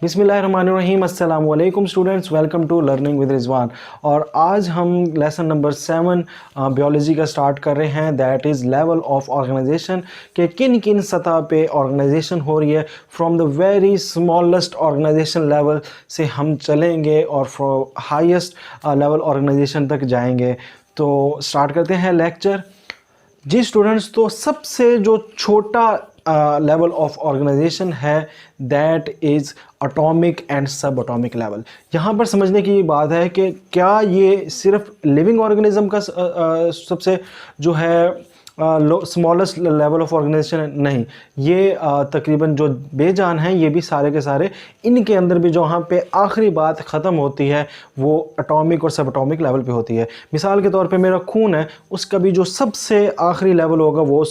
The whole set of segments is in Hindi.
बिस्मिल्लाहिर्रहमानिर्रहीम अस्सलाम वालेकुम students, welcome to learning with Rizwan. और आज हम लेसन नंबर 7 बायोलॉजी का स्टार्ट कर रहे हैं, that is level of organization के किन किन सतह पे ऑर्गेनाइजेशन हो रही है। From the very smallest organization level से हम चलेंगे और फ्रॉम हाईएस्ट लेवल ऑर्गेनाइजेशन तक जाएंगे। तो स्टार्ट करते हैं लेक्चर। जी स्टूडेंट्स, तो सबसे जो छोटा लेवल ऑफ ऑर्गेनाइजेशन है दैट इज़ एटॉमिक एंड सब एटॉमिक लेवल। यहाँ पर समझने की बात है कि क्या ये सिर्फ लिविंग ऑर्गेनिज्म का सबसे जो है स्मॉलेस्ट लेवल ऑफ ऑर्गेनाइजेशन है? नहीं, ये तकरीबन जो बेजान हैं ये भी सारे के सारे इनके अंदर भी जहाँ पे आखिरी बात ख़त्म होती है वो एटॉमिक और सब एटॉमिक लेवल पे होती है। मिसाल के तौर पे मेरा खून है, उसका भी जो सबसे आखिरी लेवल होगा वो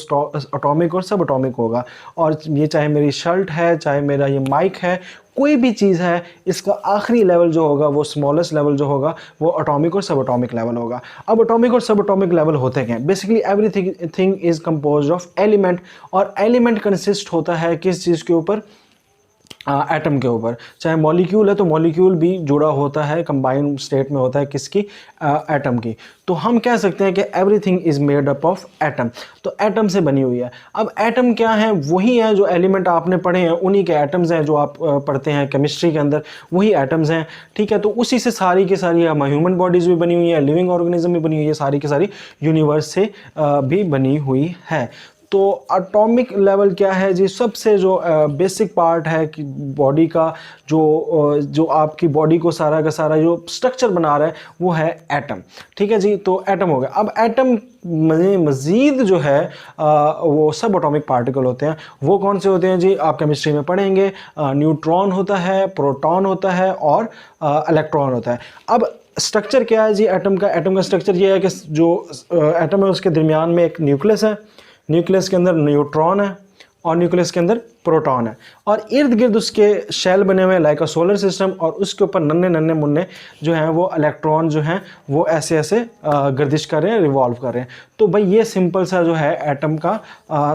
एटॉमिक और सब एटॉमिक होगा। और ये चाहे मेरी शर्ट है, चाहे मेरा ये माइक है, कोई भी चीज़ है, इसका आखिरी लेवल जो होगा वो स्मॉलेस्ट लेवल जो होगा वो एटॉमिक और सब एटॉमिक लेवल होगा। अब एटॉमिक और सब एटॉमिक लेवल होते हैं basically everything is composed of element, और एलिमेंट कंसिस्ट होता है किस चीज़ के ऊपर? एटम के ऊपर। चाहे मॉलिक्यूल है तो मॉलिक्यूल भी जुड़ा होता है, कंबाइन स्टेट में होता है किसकी? एटम की। तो हम कह सकते हैं कि everything is made up of atom. तो एटम से बनी हुई है। अब एटम क्या है? वही है जो एलिमेंट आपने पढ़े हैं, उन्हीं के एटम्स हैं जो आप पढ़ते हैं केमिस्ट्री के अंदर, वही एटम्स हैं। ठीक है, तो उसी से सारी की सारी ह्यूमन बॉडीज़ भी बनी हुई है, लिविंग ऑर्गेनिज्म भी बनी हुई है, सारी की सारी यूनिवर्स से भी बनी हुई है। तो एटॉमिक लेवल क्या है जी? सबसे जो बेसिक पार्ट है कि बॉडी का जो आपकी बॉडी को सारा का सारा जो स्ट्रक्चर बना रहा है वो है एटम। ठीक है जी, तो एटम हो गया। अब एटम मज़ीद जो है वो सब एटॉमिक पार्टिकल होते हैं। वो कौन से होते हैं जी? आप केमिस्ट्री में पढ़ेंगे। न्यूट्रॉन होता है, प्रोटॉन होता है और इलेक्ट्रॉन होता है। अब स्ट्रक्चर क्या है जी एटम का? एटम का स्ट्रक्चर ये है कि जो एटम है उसके दरमियान में एक न्यूक्लियस है, न्यूक्लियस के अंदर न्यूट्रॉन है और न्यूक्लियस के अंदर प्रोटॉन है, और इर्द गिर्द उसके शेल बने हुए हैं लाइक अ सोलर सिस्टम, और उसके ऊपर नन्हे नन्हे मुन्ने जो हैं वो इलेक्ट्रॉन जो हैं वो ऐसे ऐसे गर्दिश कर रहे हैं, रिवॉल्व कर रहे हैं। तो भाई ये सिंपल सा जो है एटम का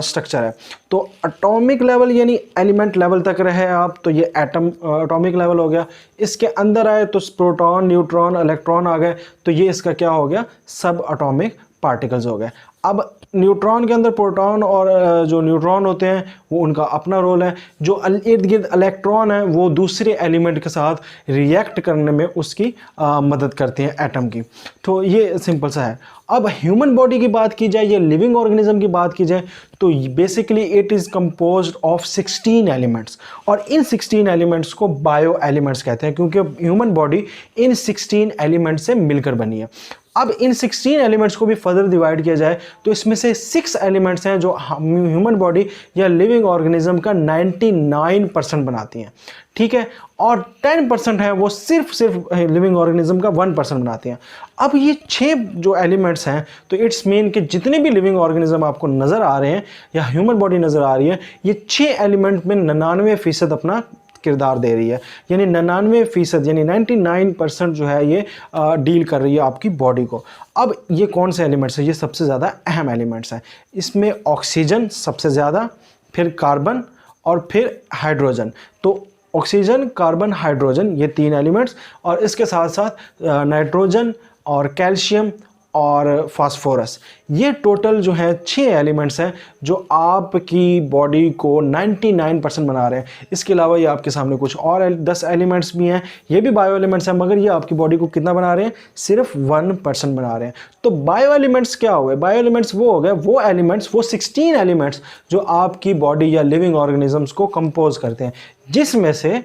स्ट्रक्चर है। तो एटॉमिक लेवल यानी एलिमेंट लेवल तक रहे आप, तो ये एटम एटॉमिक लेवल हो गया। इसके अंदर आए तो प्रोटॉन, न्यूट्रॉन, इलेक्ट्रॉन आ गए, तो ये इसका क्या हो गया? सब एटॉमिक पार्टिकल्स हो गए। अब न्यूट्रॉन के अंदर प्रोटॉन और जो न्यूट्रॉन होते हैं वो उनका अपना रोल है। जो इर्द गिर्द इलेक्ट्रॉन है वो दूसरे एलिमेंट के साथ रिएक्ट करने में उसकी मदद करते हैं एटम की। तो ये सिंपल सा है। अब ह्यूमन बॉडी की बात की जाए या लिविंग ऑर्गेनिज्म की बात की जाए तो basically it is composed of 16 elements, और इन 16 एलिमेंट्स को बायो एलिमेंट्स कहते हैं क्योंकि ह्यूमन बॉडी इन 16 एलिमेंट्स से मिलकर बनी है। अब इन 16 एलिमेंट्स को भी फर्दर डिवाइड किया जाए तो इसमें से 6 एलिमेंट्स हैं जो ह्यूमन बॉडी या लिविंग ऑर्गेनिज्म का 99% बनाती हैं। ठीक है, और 10% है वो सिर्फ लिविंग ऑर्गेनिज्म का 1% बनाते हैं। अब ये 6 जो एलिमेंट्स हैं तो इट्स मीन कि जितने भी लिविंग ऑर्गेनिज्म आपको नज़र आ रहे हैं या ह्यूमन बॉडी नज़र आ रही है, ये 6 एलिमेंट में 99% अपना किरदार दे रही है। यानी 99% यानी 99% जो है ये डील कर रही है आपकी बॉडी को। अब ये कौन से एलिमेंट्स हैं? ये सबसे ज़्यादा अहम एलिमेंट्स हैं। इसमें ऑक्सीजन सबसे ज़्यादा, फिर कार्बन और फिर हाइड्रोजन। तो ऑक्सीजन, कार्बन, हाइड्रोजन ये 3 एलिमेंट्स, और इसके साथ साथ नाइट्रोजन और कैल्शियम और फास्फोरस, ये टोटल जो है 6 एलिमेंट्स हैं जो आपकी बॉडी को 99% बना रहे हैं। इसके अलावा ये आपके सामने कुछ और 10 एलिमेंट्स भी हैं, ये भी बायो एलिमेंट्स हैं, मगर ये आपकी बॉडी को कितना बना रहे हैं? सिर्फ 1% बना रहे हैं। तो बायो एलिमेंट्स क्या हुए? बायो एलिमेंट्स वो हो गए वो एलिमेंट्स, वो 16 एलिमेंट्स जो आपकी बॉडी या लिविंग ऑर्गेनिजम्स को कंपोज करते हैं, जिसमें से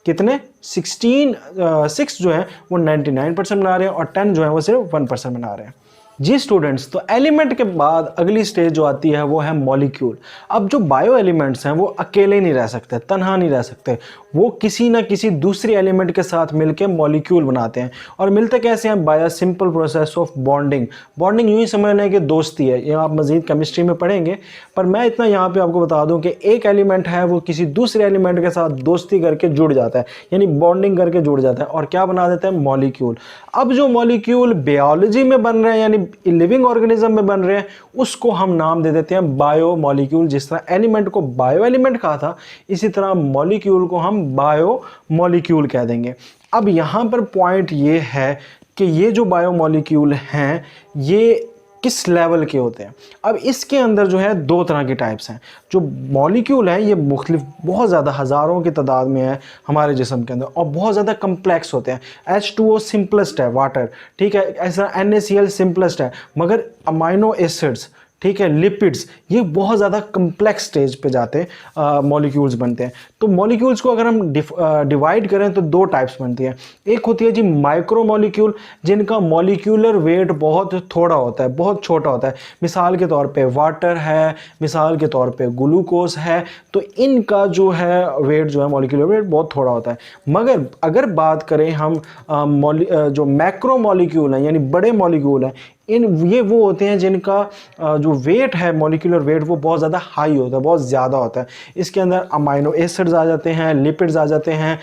कितने? 6 जो है वो 99% बना रहे हैं और 10 जो है वो सिर्फ 1% बना रहे हैं। जी स्टूडेंट्स, तो एलिमेंट के बाद अगली स्टेज जो आती है वो है मॉलिक्यूल। अब जो बायो एलिमेंट्स हैं वो अकेले नहीं रह सकते, तन्हा नहीं रह सकते, वो किसी ना किसी दूसरे एलिमेंट के साथ मिलकर मॉलिक्यूल बनाते हैं। और मिलते कैसे हैं? By a simple process of bonding. Bonding यूँ ही समझ लें कि दोस्ती है, ये आप मज़ीद केमिस्ट्री में पढ़ेंगे, पर मैं इतना यहाँ पे आपको बता दूँ कि एक एलिमेंट है वो किसी दूसरे एलिमेंट के साथ दोस्ती करके जुड़ जाता है, यानी बॉन्डिंग करके जुड़ जाता है, और क्या बना देता है? मॉलिक्यूल। अब जो मॉलिक्यूल बायोलॉजी में बन रहे हैं यानी लिविंग ऑर्गेनिज्म में बन रहे हैं उसको हम नाम दे देते हैं बायो मॉलिक्यूल। जिस तरह एलिमेंट को बायो एलिमेंट कहा था, इसी तरह मॉलिक्यूल को हम बायो मॉलिक्यूल कह देंगे। अब यहाँ पर पॉइंट ये है कि ये जो बायो मॉलिक्यूल हैं ये किस लेवल के होते हैं। अब इसके अंदर जो है दो तरह के टाइप्स हैं। जो मॉलिक्यूल है ये मुख्तलिफ बहुत ज़्यादा हज़ारों की तादाद में है हमारे जिस्म के अंदर और बहुत ज़्यादा कम्प्लेक्स होते हैं। H2O सिंपलेस्ट है वाटर, ठीक है, ऐसा NaCl सिंपलेस्ट है, मगर अमाइनो एसिड्स, ठीक है, लिपिड्स, ये बहुत ज़्यादा कम्प्लेक्स स्टेज पे जाते हैं, मॉलिक्यूल्स बनते हैं। तो मॉलिक्यूल्स को अगर हम डिवाइड करें तो दो टाइप्स बनती हैं। एक होती है जी माइक्रो मॉलिक्यूल, जिनका मॉलिक्यूलर वेट बहुत थोड़ा होता है, बहुत छोटा होता है। मिसाल के तौर पे वाटर है, मिसाल के तौर पे ग्लूकोज है, तो इनका जो है वेट जो है मॉलिक्यूलर वेट बहुत थोड़ा होता है। मगर अगर बात करें हम जो मैक्रो मॉलिक्यूल हैं यानी बड़े मॉलिक्यूल हैं, ये वो होते हैं जिनका जो वेट है मॉलिक्यूलर वेट वो बहुत ज़्यादा हाई होता है, बहुत ज़्यादा होता है। इसके अंदर अमाइनो एसिड्स आ जाते हैं, लिपिड्स आ जाते हैं,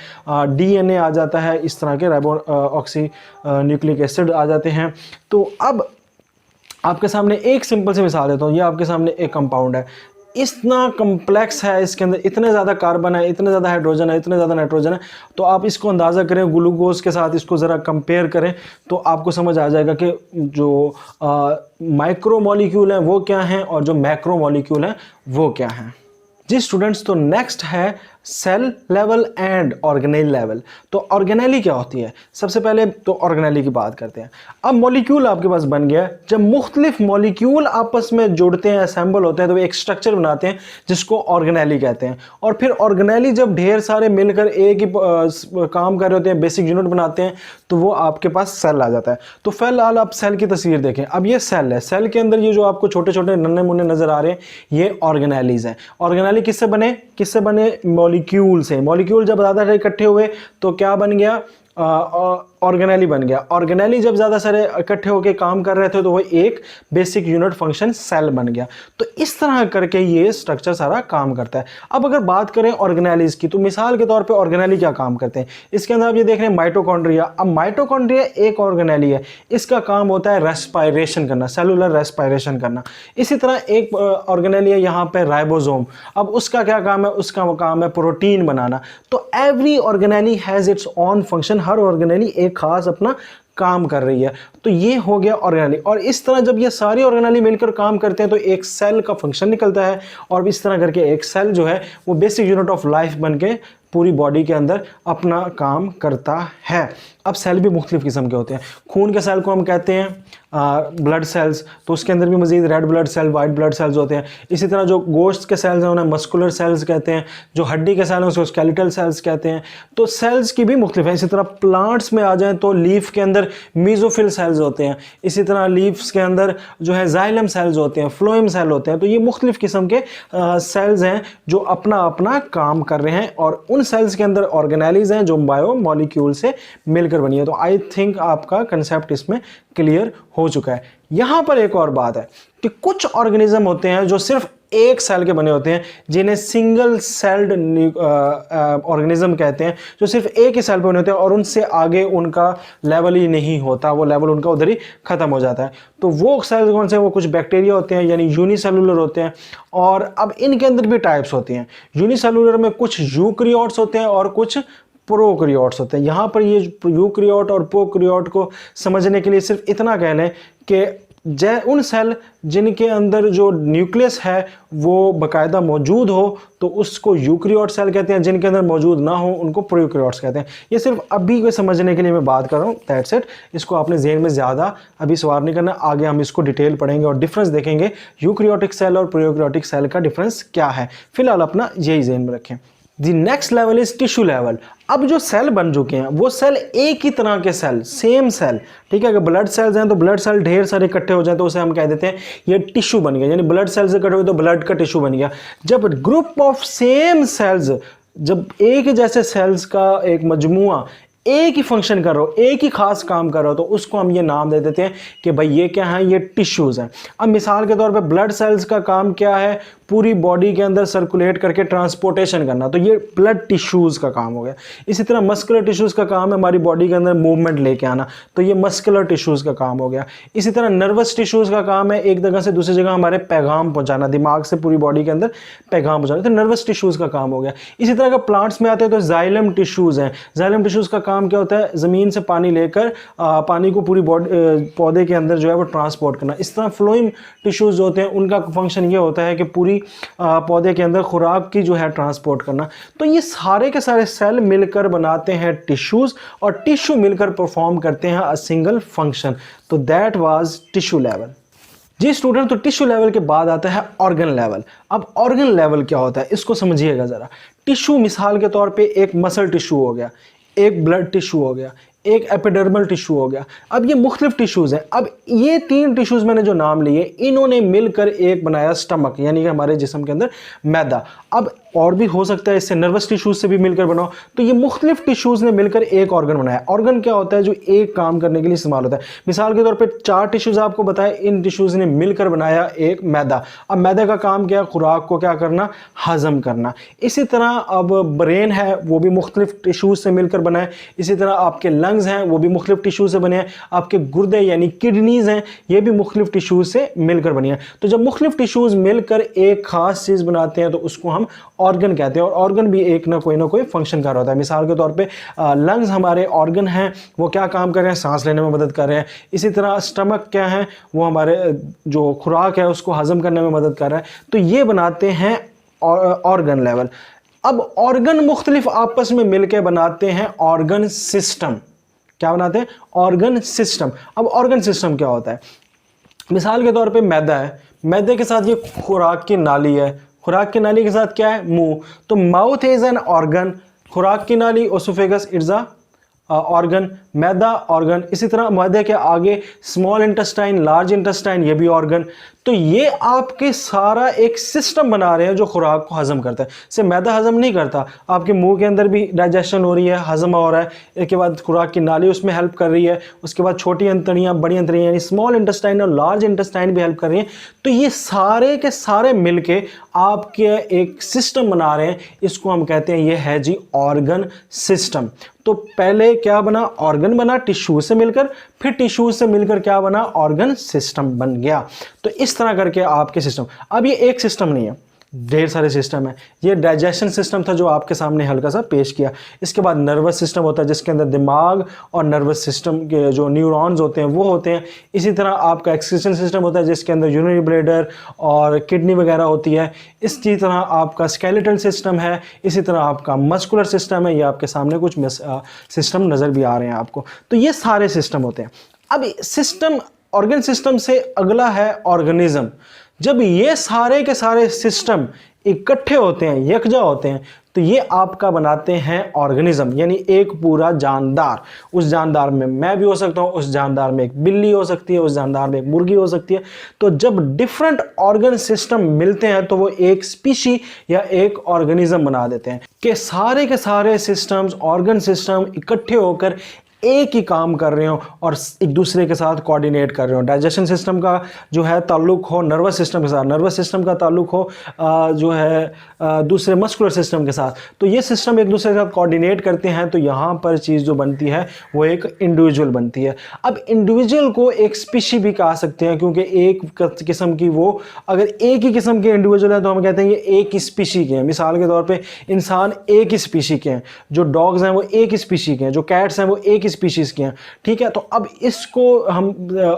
DNA आ जाता है, इस तरह के राइबो ऑक्सी न्यूक्लिक एसिड आ जाते हैं। तो अब आपके सामने एक सिंपल सी मिसाल देता हूँ। ये आपके सामने एक कंपाउंड है, इतना कम्प्लेक्स है, इसके अंदर इतने ज़्यादा कार्बन है, इतने ज़्यादा हाइड्रोजन है, इतने ज़्यादा नाइट्रोजन है। तो आप इसको अंदाज़ा करें ग्लूकोज के साथ, इसको ज़रा कंपेयर करें तो आपको समझ आ जाएगा कि जो माइक्रो मॉलिक्यूल हैं वो क्या हैं और जो मैक्रो मॉलिक्यूल हैं वो क्या हैं। जी स्टूडेंट्स, तो नेक्स्ट है cell level and organelle level. तो ऑर्गेनेली क्या होती है? सबसे पहले तो ऑर्गेनेली की बात करते हैं। अब मॉलिक्यूल आपके पास बन गया। जब मुख्तलिफ मॉलिक्यूल आपस में जुड़ते हैं, असेंबल होते हैं, तो एक स्ट्रक्चर बनाते हैं जिसको ऑर्गेनेली कहते हैं। और फिर ऑर्गेनेली जब ढेर सारे मिलकर एक ही काम कर रहे होते हैं, बेसिक यूनिट बनाते हैं, तो वो आपके पास सेल आ जाता है। तो फिलहाल आप सेल की तस्वीर देखें। अब ये सेल है, सेल के अंदर ये जो आपको छोटे छोटे नन्हे मुन्ने नजर आ रहे हैं ये ऑर्गेनेलीज हैं। ऑर्गेनेली किससे बने? मॉलिक्यूल से। मॉलिक्यूल जब ज़्यादा इकट्ठे हुए तो क्या बन गया? ऑर्गेनेली बन गया। ऑर्गेनेली जब ज़्यादा सारे इकट्ठे होकर काम कर रहे थे तो वो एक बेसिक यूनिट फंक्शन सेल बन गया। तो इस तरह करके ये स्ट्रक्चर सारा काम करता है। अब अगर बात करें ऑर्गेनेलीज की, तो मिसाल के तौर पे ऑर्गेनेली क्या काम करते हैं? इसके अंदर आप ये देख रहे हैं माइटोकॉन्ड्रिया। अब माइटोकॉन्ड्रिया एक ऑर्गेनेली है, इसका काम होता है रेस्पायरेशन करना, सेलुलर रेस्पायरेशन करना। इसी तरह एक ऑर्गेनेली है यहाँ पे राइबोसोम। अब उसका क्या काम है? उसका काम है प्रोटीन बनाना। तो every organelle has its on function. Her organelle एक खास अपना काम कर रही है। तो ये हो गया ऑर्गेनेली। और इस तरह जब ये सारी ऑर्गेनेली मिलकर काम करते हैं तो एक सेल का फंक्शन निकलता है। और इस तरह करके एक सेल जो है वो बेसिक यूनिट ऑफ लाइफ बन के पूरी बॉडी के अंदर अपना काम करता है। अब सेल भी मुख्तलिफ किस्म के होते हैं। खून के सेल को हम कहते हैं ब्लड सेल्स, तो उसके अंदर भी मजीद red blood cell, white blood cells होते हैं। इसी तरह जो गोश्त के सेल्स हैं उन्हें मस्कुलर सेल्स कहते हैं। जो हड्डी के सेल हैं उसको स्केलेटल सेल्स कहते हैं। तो सेल्स की भी मुख्तलिफ है। इसी तरह प्लांट्स में आ जाएं तो लीफ के अंदर मीजोफिल सेल्स होते हैं। इसी तरह लीव्स के अंदर जो है जाइलम सेल्स होते हैं, फ्लोएम सेल होते हैं। तो ये मुख्तलिफ किस्म के सेल्स हैं जो अपना अपना काम कर रहे हैं। और उन सेल्स के अंदर ऑर्गेनेलीज हैं जो बायो मॉलिक्यूल से मिलकर बनी है। तो आई थिंक आपका कंसेप्ट इसमें क्लियर हो चुका है। यहां पर एक और बात है कि कुछ ऑर्गेनिज्म होते हैं जो सिर्फ एक सेल के बने होते हैं, जिन्हें सिंगल सेल्ड ऑर्गेनिज्म कहते हैं, जो सिर्फ एक ही सेल पे बने होते हैं और उनसे आगे उनका लेवल ही नहीं होता, वो लेवल उनका उधर ही खत्म हो जाता है। तो वो सेल्स कौन से? वो कुछ बैक्टीरिया होते हैं यानी यूनिसेलुलर होते हैं। और अब इनके अंदर भी टाइप्स होती हैं। यूनिसेलुलर में कुछ यूकैरियोट्स होते हैं और कुछ प्रोकैरियोट्स होते हैं। यहाँ पर ये यूकैरियोट और प्रोकैरियोट को समझने के लिए सिर्फ इतना कह लें कि उन सेल जिनके अंदर जो न्यूक्लियस है वो बाकायदा मौजूद हो तो उसको यूकैरियोट सेल कहते हैं, जिनके अंदर मौजूद ना हो उनको प्रोकैरियोट्स कहते हैं। ये सिर्फ अभी को समझने के लिए मैं बात कर रहा हूँ, दैट्स इट। इसको आपने ज़हन में ज़्यादा अभी सवार नहीं करना। आगे हम इसको डिटेल पढ़ेंगे और डिफरेंस देखेंगे यूकैरियोटिक सेल और प्रोकैरियोटिक सेल का डिफरेंस क्या है। फिलहाल अपना यही ज़हन में रखें। दी next level is tissue level. अब जो सेल बन चुके हैं वो सेल एक ही तरह के सेल, सेम सेल, ठीक है। अगर ब्लड सेल्स हैं तो ब्लड सेल ढेर सारे इकट्ठे हो जाए तो उसे हम कह देते हैं ये टिश्यू बन गया, यानी ब्लड सेल से इकट्ठे हुए तो ब्लड का टिश्यू बन गया। जब ग्रुप ऑफ सेम सेल्स, जब एक जैसे सेल्स का एक मजमुआ एक ही फंक्शन कर रहा हो, एक ही खास काम कर रहा हो, तो उसको हम ये नाम दे देते हैं कि भाई ये क्या है? ये टिश्यूज हैं। अब मिसाल के तौर पे ब्लड सेल्स का काम क्या है? पूरी बॉडी के अंदर सर्कुलेट करके ट्रांसपोर्टेशन करना, तो ये ब्लड टिश्यूज़ का काम हो गया। इसी तरह मस्कुलर टिश्यूज़ का काम है हमारी बॉडी के अंदर मूवमेंट लेके आना, तो ये मस्कुलर टिश्यूज़ का काम हो गया। इसी तरह नर्वस टिश्यूज़ का काम है एक जगह से दूसरी जगह हमारे पैगाम पहुंचाना, दिमाग से पूरी बॉडी के अंदर पैगाम पहुंचाना, तो नर्वस टिश्यूज़ का काम हो गया। इसी तरह अगर प्लांट्स में आते हैं तो जाइलम टिश्यूज़ हैं। जाइलम टिश्यूज़ का काम क्या होता है, ज़मीन से पानी लेकर पानी को पूरी बॉडी पौधे के अंदर जो है वो ट्रांसपोर्ट करना। इस तरह फ्लोइम टिश्यूज़ जो होते हैं उनका फंक्शन ये होता है कि पूरी पौधे के अंदर खुराक की जो है ट्रांसपोर्ट करना। तो ये सारे के सारे सेल मिलकर बनाते हैं टिश्यूज़, और टिश्यू मिलकर परफॉर्म करते हैं अ सिंगल फंक्शन। तो दैट वाज टिश्यू लेवल। जी स्टूडेंट, तो टिश्यू लेवल के बाद आता है ऑर्गन लेवल। अब ऑर्गन लेवल क्या होता है इसको समझिएगा ज़रा। टिश्यू मिसाल के तौर पे एक मसल टिश्यू हो गया, एक ब्लड टिश्यू हो गया, एक एपिडर्मल टिश्यू हो गया। अब ये मुख्तलिफ टिश्यूज़ हैं। अब ये 3 टिश्यूज़ मैंने जो नाम लिए इन्होंने मिलकर एक बनाया स्टमक, यानी कि हमारे जिस्म के अंदर मैदा। अब और भी हो सकता है इससे नर्वस टिश्यूज़ से भी मिलकर बनाओ, तो ये मुख्तलिफ टिश्यूज़ ने मिलकर एक ऑर्गन बनाया। ऑर्गन क्या होता है, जो एक काम करने के लिए इस्तेमाल होता है। मिसाल के तौर पर 4 टिश्यूज़ आपको बताए, इन टिश्यूज़ ने मिलकर बनाया एक मैदा। अब मैदा का काम क्या, खुराक को क्या करना, हजम करना। इसी तरह अब ब्रेन है वो भी मुख्तलिफ टिश्यूज़ से मिलकर बना है। इसी तरह आपके लंग्स हैं वो भी मुख्तलिफ टिश्यू से बने हैं। आपके गुर्दे यानी किडनीज़ हैं ये भी मुख्तलिफ टिश्यूज़ से मिलकर बनी हैं। तो जब मुख्तलिफ टिश्यूज़ मिलकर एक खास चीज़ बनाते हैं तो उसको हम ऑर्गन कहते हैं। और ऑर्गन भी एक ना कोई फंक्शन कर रहा होता है। मिसाल के तौर पे लंग्स हमारे ऑर्गन हैं, वो क्या काम कर रहे हैं, सांस लेने में मदद कर रहे हैं। इसी तरह स्टमक क्या है, वो हमारे जो खुराक है उसको हजम करने में मदद कर रहा है। तो ये बनाते हैं ऑर्गन लेवल। अब ऑर्गन मुख्तलिफ आपस में मिलकर बनाते हैं ऑर्गन सिस्टम। क्या बनाते हैं, ऑर्गन सिस्टम। अब ऑर्गन सिस्टम क्या होता है, मिसाल के तौर पे मैदा है, मैदे के साथ ये खुराक की नाली है, खुराक की नाली के साथ क्या है, मुंह। तो माउथ इज एन ऑर्गन, खुराक की नाली oesophagus it's a organ, maida organ. इसी तरह मैदे के आगे स्मॉल इंटेस्टाइन, लार्ज इंटेस्टाइन, ये भी ऑर्गन। तो ये आपके सारा एक सिस्टम बना रहे हैं जो खुराक को हजम करता है। सिर्फ मैदा हजम नहीं करता, आपके मुंह के अंदर भी डाइजेशन हो रही है, हजम हो रहा है। इसके बाद खुराक की नाली उसमें हेल्प कर रही है। उसके बाद छोटी अंतड़ियाँ, बड़ी अंतड़ियाँ यानी स्मॉल इंटेस्टाइन और लार्ज इंटेस्टाइन भी हेल्प कर रही हैं। तो ये सारे के सारे मिलके आपके एक सिस्टम बना रहे हैं, इसको हम कहते हैं ये है जी ऑर्गन सिस्टम। तो पहले क्या बना, ऑर्गन बना टिश्यू से मिलकर, फिर टिश्यू से मिलकर क्या बना, ऑर्गन सिस्टम बन गया। तो इस तरह करके आपके सिस्टम। अब ये एक सिस्टम नहीं है, ढेर सारे सिस्टम है। ये डाइजेशन सिस्टम था जो आपके सामने हल्का सा पेश किया। इसके बाद नर्वस सिस्टम होता है जिसके अंदर दिमाग और नर्वस सिस्टम के जो न्यूरॉन्स होते हैं वो होते हैं। इसी तरह आपका एक्सक्रीशन सिस्टम होता है जिसके अंदर यूरिनरी ब्लैडर और किडनी वगैरह होती है। इसी तरह आपका स्केलेटल सिस्टम है। इसी तरह आपका मस्कुलर सिस्टम है। ये आपके सामने कुछ सिस्टम नज़र भी आ रहे हैं आपको। तो ये सारे सिस्टम होते हैं। अब सिस्टम, ऑर्गन सिस्टम से अगला है ऑर्गेनिज्म। जब ये सारे के सारे सिस्टम इकट्ठे होते हैं, यकजा होते हैं, तो ये आपका बनाते हैं ऑर्गेनिज्म, यानी एक पूरा जानदार। उस जानदार में मैं भी हो सकता हूँ, उस जानदार में एक बिल्ली हो सकती है, उस जानदार में एक मुर्गी हो सकती है। तो जब डिफरेंट ऑर्गन सिस्टम मिलते हैं तो वो एक स्पीशी या एक ऑर्गेनिज्म बना देते हैं कि सारे के सारे सिस्टम्स, ऑर्गन सिस्टम इकट्ठे होकर एक ही काम कर रहे हो और एक दूसरे के साथ कोऑर्डिनेट कर रहे हो। डाइजेशन सिस्टम का जो है ताल्लुक हो नर्वस सिस्टम के साथ, नर्वस सिस्टम का ताल्लुक हो जो है दूसरे मस्कुलर सिस्टम के साथ। तो ये सिस्टम एक दूसरे के साथ कोऑर्डिनेट करते हैं, तो यहाँ पर चीज़ जो बनती है वो एक इंडिविजुअल बनती है। अब इंडिविजुअल को एक स्पीशी भी कहा सकते हैं, क्योंकि एक किस्म की वो, अगर एक ही किस्म के इंडिविजुअल है तो हम कहते हैं ये एक ही स्पीशी के हैं। मिसाल के तौर पर इंसान एक ही स्पीशी के हैं, जो डॉग्स हैं वो एक ही स्पीशी के हैं, जो कैट्स हैं वो एक स्पीशीज के हैं। ठीक है, तो अब इसको हम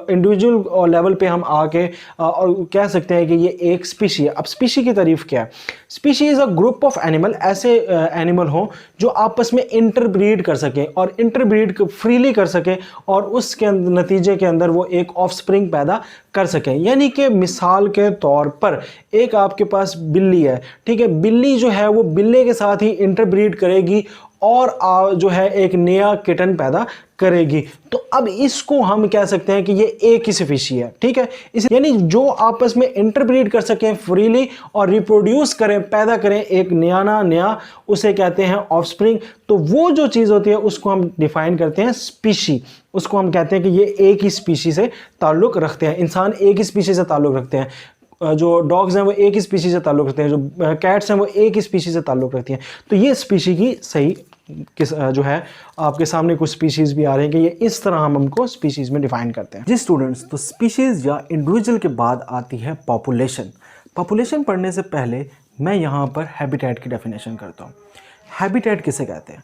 इंडिविजुअल लेवल पे हम आके और कह सकते हैं कि ये एक स्पीशी है। अब स्पीशी की तारीफ क्या है, species is a group of animal, ऐसे एनिमल हो जो आपस में इंटरब्रीड कर सकें और इंटरब्रीड फ्रीली कर सकें और उसके नतीजे के अंदर वो एक ऑफस्प्रिंग पैदा कर सकें। यानी कि मिसाल के तौर पर एक आपके पास बिल्ली है, ठीक है, बिल्ली जो है वो बिल्ले के साथ ही इंटरब्रीड करेगी और जो है एक नया किटन पैदा करेगी। तो अब इसको हम कह सकते हैं कि ये एक ही स्पीशी है। ठीक है, इस यानी जो आपस में इंटरब्रीड कर सकें फ्रीली और रिप्रोड्यूस करें, पैदा करें एक नया, उसे कहते हैं ऑफस्प्रिंग। तो वो जो चीज़ होती है उसको हम डिफाइन करते हैं स्पीशी। उसको हम कहते हैं कि ये एक ही स्पीशी से ताल्लुक़ रखते हैं, इंसान एक ही स्पीशी से ताल्लुक़ रखते हैं। जो डॉग्स हैं वो एक ही स्पीशीज से ताल्लुक़ रखते हैं, जो कैट्स हैं वो एक ही स्पीशीज से ताल्लुक़ रखती हैं। तो ये स्पीशी की सही जो है आपके सामने कुछ स्पीशीज़ भी आ रहे हैं कि ये इस तरह हम उनको स्पीशीज़ में डिफ़ाइन करते हैं। जी स्टूडेंट्स, तो स्पीशीज़ या इंडिविजुअल के बाद आती है पॉपुलेशन। पॉपुलेशन पढ़ने से पहले मैं यहाँ पर हैबिटेट की डेफिनेशन करता हूँ। हैबिटेट किसे कहते हैं?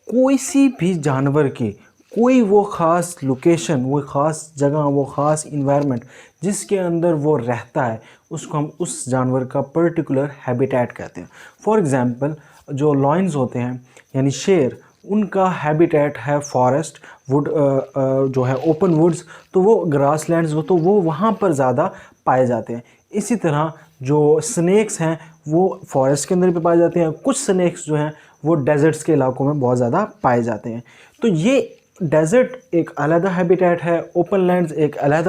कोई सी भी जानवर की कोई वो ख़ास लोकेशन, वो ख़ास जगह, वो ख़ास इन्वायरमेंट जिसके अंदर वो रहता है, उसको हम उस जानवर का पर्टिकुलर हैबिटेट कहते हैं। फॉर एग्ज़ाम्पल जो लॉयंस होते हैं यानी शेर, उनका हैबिटेट है फॉरेस्ट, वुड जो है ओपन वुड्स, तो वो ग्रासलैंड्स हो तो वो वहाँ पर ज़्यादा पाए जाते हैं। इसी तरह जो स्नेक्स हैं वो फॉरेस्ट के अंदर भी पाए जाते हैं, कुछ स्नेक्स जो हैं वो डेजर्ट्स के इलाकों में बहुत ज़्यादा पाए जाते हैं। तो ये डेजर्ट एक अलग हैबिटेट है, ओपन लैंड्स एक अलग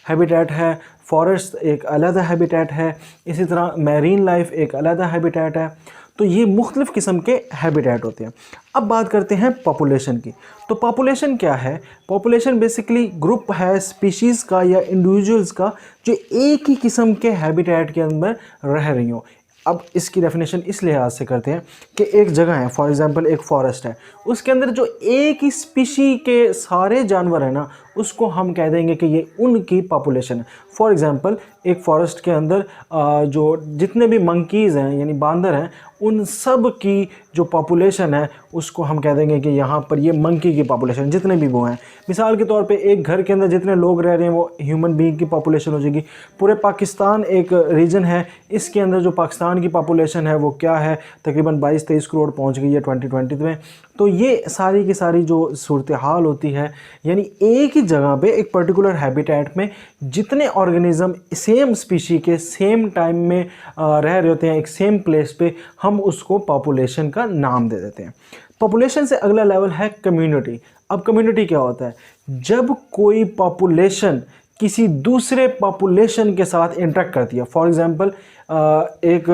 हैबिटेट है, फॉरेस्ट एक अलग हैबिटेट है, इसी तरह मैरीन लाइफ एक अलग हैबिटेट है। तो ये मुख्तलिफ़ किस्म के हैबिटेट होते हैं। अब बात करते हैं पॉपुलेशन की। तो पॉपुलेशन क्या है? पॉपुलेशन बेसिकली ग्रुप है स्पीशीज़ का या इंडिविजुअल्स का जो एक ही किस्म के हैबिटेट के अंदर रह रही हो। अब इसकी डेफिनेशन इस लिहाज से करते हैं कि एक जगह है, फॉर एग्जांपल एक फॉरेस्ट है, उसके अंदर जो एक ही स्पीशी के सारे जानवर हैं ना, उसको हम कह देंगे कि ये उनकी पॉपुलेशन है। फॉर एग्जांपल एक फॉरेस्ट के अंदर जो जितने भी मंकीज़ हैं यानी बांदर हैं, उन सब की जो पॉपुलेशन है उसको हम कह देंगे कि यहाँ पर ये मंकी की पॉपुलेशन, जितने भी वो हैं। मिसाल के तौर पे एक घर के अंदर जितने लोग रह रहे हैं वो ह्यूमन बीइंग की पॉपुलेशन हो जाएगी। पूरे पाकिस्तान एक रीजन है, इसके अंदर जो पाकिस्तान की पॉपुलेशन है वो क्या है, तकरीबन 22-23 करोड़ पहुँच गई है 2020 में। तो ये सारी की सारी जो सूरत हाल होती है, यानी एक ही जगह पे एक पर्टिकुलर हैबिटेट में जितने ऑर्गेनिज़म सेम स्पीशी के सेम टाइम में रह रहे होते हैं एक सेम प्लेस पे, हम उसको पॉपुलेशन का नाम दे देते हैं। पॉपुलेशन से अगला लेवल है कम्युनिटी। अब कम्युनिटी क्या होता है? जब कोई पॉपुलेशन किसी दूसरे पॉपुलेशन के साथ इंटरेक्ट करती है। फॉर एग्जांपल एक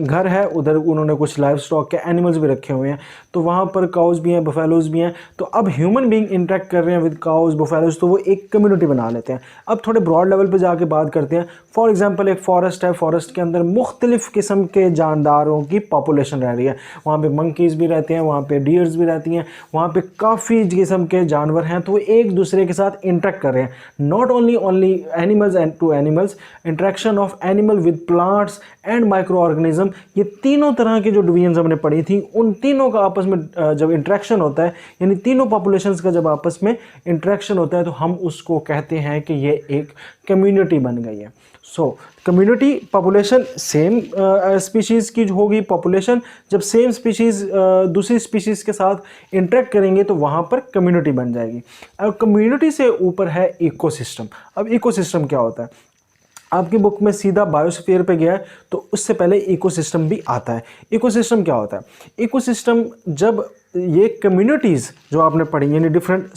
घर है, उधर उन्होंने कुछ लाइव स्टॉक के एनिमल्स भी रखे हुए हैं, तो वहाँ पर काउज भी हैं, बफेलोज भी हैं। तो अब ह्यूमन बीइंग इंटरेक्ट कर रहे हैं विद काउज, बफेलोज, तो वो एक कम्युनिटी बना लेते हैं। अब थोड़े ब्रॉड लेवल पे जाके बात करते हैं। फॉर एग्जांपल एक फॉरेस्ट है, फॉरेस्ट के अंदर मुख्तलिफ़ किस्म के जानदारों की पॉपुलेशन रह रही है। वहाँ पर मंकीज़ भी रहते हैं, वहाँ पर डियर्स भी रहती हैं, वहाँ पर काफ़ी किस्म के जानवर हैं, तो वो एक दूसरे के साथ इंटरेक्ट कर रहे हैं। Not only animals and to animals, interaction of animal with plants and micro organism, ये तीनों तरह की जो डिवीजन हमने पढ़ी थी, उन तीनों का आपस में जब इंटरेक्शन होता है, यानी तीनों पॉपुलेशंस का जब आपस में इंटरेक्शन होता है, तो हम उसको कहते हैं कि ये एक कम्युनिटी बन गई है। सो कम्युनिटी, पॉपुलेशन, सेम स्पीशीज़ की होगी पॉपुलेशन, जब सेम स्पीशीज़ दूसरी स्पीशीज़ के साथ इंटरेक्ट करेंगे तो वहाँ पर कम्युनिटी बन जाएगी। अब कम्युनिटी से ऊपर है इकोसिस्टम। अब इकोसिस्टम क्या होता है? आपकी बुक में सीधा बायोस्फीयर पे गया है, तो उससे पहले इकोसिस्टम भी आता है। इकोसिस्टम क्या होता है? इकोसिस्टम जब ये कम्युनिटीज़ जो आपने पढ़ी यानी डिफरेंट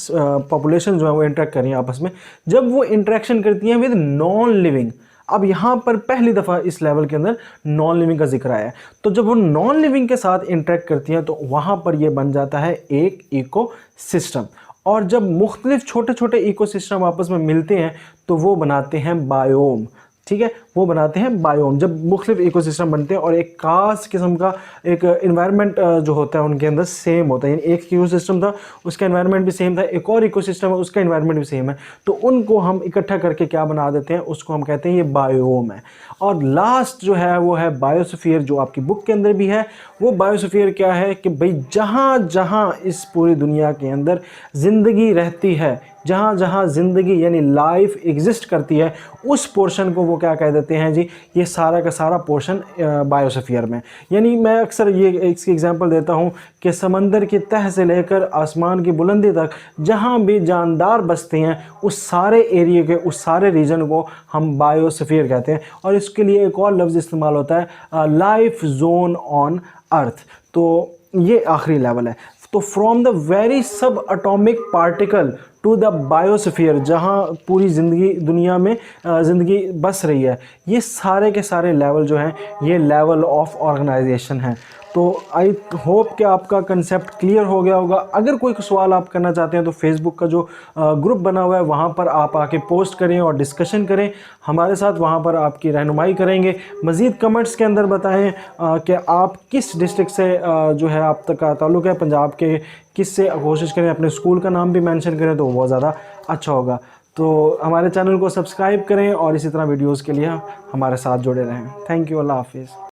पॉपुलेशन जो है वो इंटरेक्ट कर रही हैं आपस में, जब वो इंटरेक्शन करती हैं विद नॉन लिविंग। अब यहाँ पर पहली दफ़ा इस लेवल के अंदर नॉन लिविंग का जिक्र आया है। तो जब वो नॉन लिविंग के साथ इंटरेक्ट करती हैं तो वहाँ पर ये बन जाता है एक इकोसिस्टम। और जब मुख्तलिफ छोटे छोटे इकोसिस्टम आपस में मिलते हैं तो वो बनाते हैं बायोम। ठीक है, वो बनाते हैं बायोम। जब मुख्तलिफ इकोसिस्टम बनते हैं और एक खास किस्म का एक इन्वायरमेंट जो होता है उनके अंदर सेम होता है, यानी एक इकोसिस्टम था उसका इन्वायरमेंट भी सेम था, एक और इकोसिस्टम है उसका इन्वायरमेंट भी सेम है, तो उनको हम इकट्ठा करके क्या बना देते हैं, उसको हम कहते हैं ये बायोम है। और लास्ट जो है वो है बायोस्फीयर, जो आपकी बुक के अंदर भी है। वो बायोस्फीयर क्या है कि भाई जहाँ जहाँ इस पूरी दुनिया के अंदर ज़िंदगी रहती है, जहाँ जहाँ ज़िंदगी यानी लाइफ एग्जिस्ट करती है, उस पोर्शन को वो क्या कह देते हैं जी, ये सारा का सारा पोर्शन बायोस्फीयर में। यानी मैं अक्सर ये इसकी एग्जांपल देता हूँ कि समंदर की तह से लेकर आसमान की बुलंदी तक जहाँ भी जानदार बसते हैं, उस सारे एरिया के, उस सारे रीजन को हम बायोस्फीयर कहते हैं। और इसके लिए एक और लफ्ज़ इस्तेमाल होता है, लाइफ जोन ऑन अर्थ। तो ये आखिरी लेवल है। तो from the very subatomic particle to the biosphere, जहाँ पूरी ज़िंदगी दुनिया में ज़िंदगी बस रही है। ये सारे के सारे लेवल जो हैं ये लेवल ऑफ ऑर्गेनाइजेशन हैं। तो आई होप कि आपका कंसेप्ट क्लियर हो गया होगा। अगर कोई सवाल आप करना चाहते हैं तो फेसबुक का जो ग्रुप बना हुआ है वहाँ पर आप आके पोस्ट करें और डिस्कशन करें हमारे साथ, वहाँ पर आपकी रहनुमाई करेंगे। मज़ीद कमेंट्स के अंदर बताएं कि आप किस डिस्ट्रिक्ट से जो है आप तक का ताल्लुक़ है, पंजाब के किस से, कोशिश करें अपने स्कूल का नाम भी मेंशन करें तो बहुत ज़्यादा अच्छा होगा। तो हमारे चैनल को सब्सक्राइब करें और इसी तरह वीडियोज़ के लिए हमारे साथ जुड़े रहें। थैंक यू, अल्लाह हाफिज़।